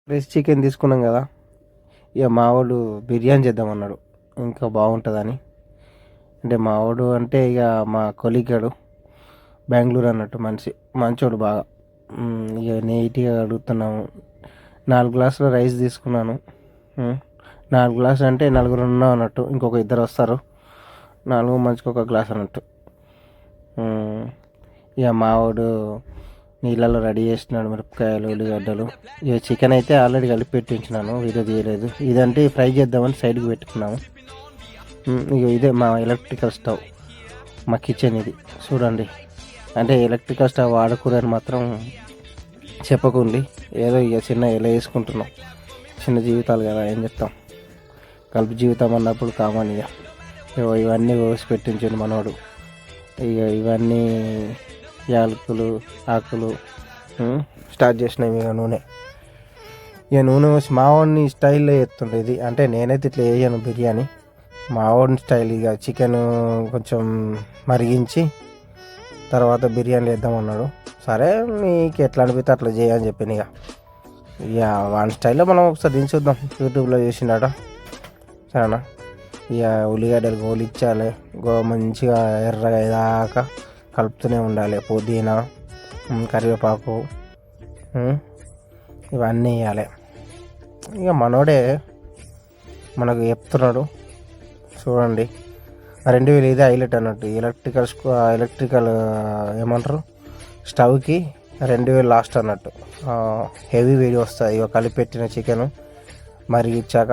Fresh chicken తీసుకున్నాం కదా, ఇక మా వాడు బిర్యానీ చేద్దామన్నాడు ఇంకా బాగుంటుందని. అంటే మా వాడు అంటే ఇక మా కొలిగాడు బెంగళూరు అన్నట్టు మంచోడు బాగా. ఇక నీట్గా అడుగుతున్నాము. 4 గ్లాసుల రైస్ తీసుకున్నాను. 4 గ్లాసులు అంటే నలుగురు ఉన్నాం అన్నట్టు, ఇంకొక ఇద్దరు వస్తారు, 4 మంచికి ఒక గ్లాస్ అన్నట్టు. ఇక మావాడు నీళ్ళలో రెడీ చేస్తున్నాడు మిరపకాయలు ఉల్లిగడ్డలు. ఇక చికెన్ అయితే ఆల్రెడీ కలిపి పెట్టి ఉంచినాను, వీడియో తీయలేదు. ఇదంటే ఫ్రై చేద్దామని సైడ్కి పెట్టుకున్నాము. ఇక ఇదే మా ఎలక్ట్రికల్ స్టవ్, మా కిచెన్ ఇది చూడండి. అంటే ఎలక్ట్రికల్ స్టవ్ వాడకూడదని మాత్రం చెప్పకండి, ఏదో ఇక చిన్న ఎలా వేసుకుంటున్నాం. చిన్న జీవితాలు కదా, ఏం చెప్తాం. కలుపు జీవితం అన్నప్పుడు కామన్. ఇక ఇవన్నీ కోసి పెట్టించండి మనోడు. ఇక ఇవన్నీ యాలకులు ఆకులు స్టార్ట్ చేసినాయి. ఇక నూనె వేసి మావాడిని స్టైల్లో చేస్తుండే ఇది. అంటే నేనైతే ఇట్లా వేయను బిర్యానీ, మావాడిని స్టైల్. ఇక చికెన్ కొంచెం మరిగించి తర్వాత బిర్యానీ వేద్దామన్నాడు. సరే మీకు ఎట్లా అనిపిస్తే అట్లా చేయని చెప్పాను. ఇక వాని స్టైల్లో మనం ఒకసారి దించుద్దాం, యూట్యూబ్లో చూసినాడ. సరేనా? ఇక ఉల్లిగడ్డలు గోలిచ్చాలి, మంచిగా ఎర్రగా అయ్యేదాకా కలుపుతూనే ఉండాలి. పుదీనా, కరివేపాకు ఇవన్నీ వేయాలి. ఇక మనోడే మనకు చెప్తున్నాడు చూడండి. 2000 ఇదే హైలైట్ అన్నట్టు. ఎలక్ట్రికల్ ఏమంటారు స్టవ్కి 2000 లాస్ట్ అన్నట్టు. హెవీ వేడి వస్తుంది. ఇక కలిపెట్టిన చికెన్ మరిగిచ్చాక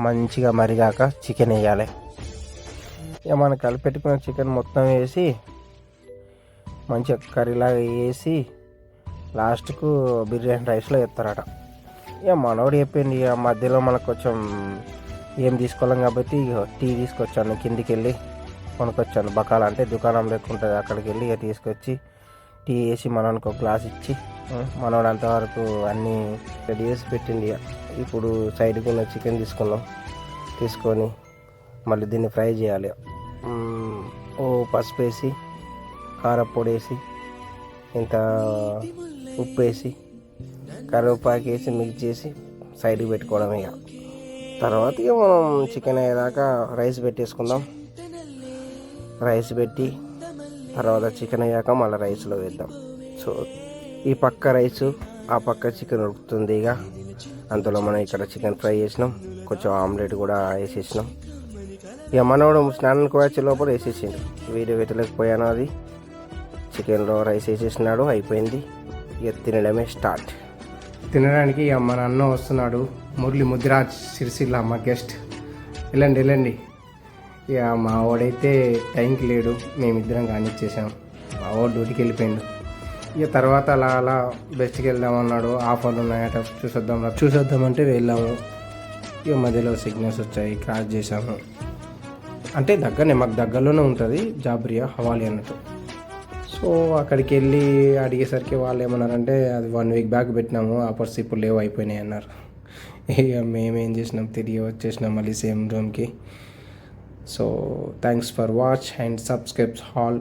మంచిగా మరిగాక చికెన్ వేయాలి. ఇక మనం కలిపెట్టుకున్న చికెన్ మొత్తం వేసి మంచిగా కర్రీలాగా వేసి లాస్ట్కు బిర్యానీ రైస్లో వేస్తారట. ఇక మనోడు చెప్పింది. ఇక మధ్యలో మనకు కొంచెం ఏం తీసుకోలేం కాబట్టి ఇక టీ తీసుకొచ్చాను, కిందికి వెళ్ళి కొనుక్కొచ్చాను. బకాల అంటే దుకాణం లేకుంటుంది, అక్కడికి వెళ్ళి ఇక తీసుకొచ్చి టీ వేసి మనోనికి ఒక గ్లాస్ ఇచ్చి మనోడు అంతవరకు అన్నీ రెడీ చేసి పెట్టింది. ఇప్పుడు సైడ్కి ఉన్న చికెన్ తీసుకొని మళ్ళీ దీన్ని ఫ్రై చేయాలి. పసుపు వేసి, కారపొడి వేసి, ఇంత ఉప్పు వేసి, కరివేపాకు వేసి మిక్స్ చేసి సైడ్కి పెట్టుకోవడం. ఇక తర్వాత ఇక మనం చికెన్ అయ్యేదాకా రైస్ పెట్టేసుకుందాం. రైస్ పెట్టి తర్వాత చికెన్ అయ్యాక మళ్ళీ రైస్లో వేద్దాం. సో ఈ పక్క రైసు ఆ పక్క చికెన్ ఉడుకుతుంది. ఇక అంతలో మనం ఇక్కడ చికెన్ ఫ్రై చేసినాం, కొంచెం ఆమ్లెట్ కూడా వేసేసినాం. ఇక మనోడు స్నానానికి వచ్చే లోపల వేసేసిండు. వీడియో పెట్టలేకపోయాను. అది చికెన్లో రైస్ వేసేసినాడు, అయిపోయింది. ఇక తినడమే స్టార్ట్. తినడానికి ఇక మన అన్న వస్తున్నాడు, మురళి ముద్రాజ్ సిరిసిల్ల మా గెస్ట్. వెళ్ళండి. ఇక మా వాడైతే టైంకి లేడు, మేమిద్దరం కానిచ్చేసాం. మా వాడు డ్యూటీకి వెళ్ళిపోయిండు. ఇక తర్వాత అలా బెస్ట్కి వెళ్దామన్నాడు. ఆఫర్లు ఉన్నాయట, చూసొద్దామంటే వెళ్ళాము. ఇక మధ్యలో సిగ్నల్స్ వచ్చాయి, క్రాస్ చేసాము. అంటే మాకు దగ్గరలోనే ఉంటుంది జాబ్రియా హవాలీ అన్నట్టు. సో అక్కడికి వెళ్ళి అడిగేసరికి వాళ్ళు ఏమన్నారంటే అది 1 వీక్ బ్యాక్ పెట్టినాము, ఆఫర్స్ ఇప్పుడు లేవు, అయిపోయినాయి అన్నారు. ఇక మేమేం చేసినాం, తిరిగి వచ్చేసినాం మళ్ళీ సేమ్ రూమ్కి. So thanks for watch and subscribe all.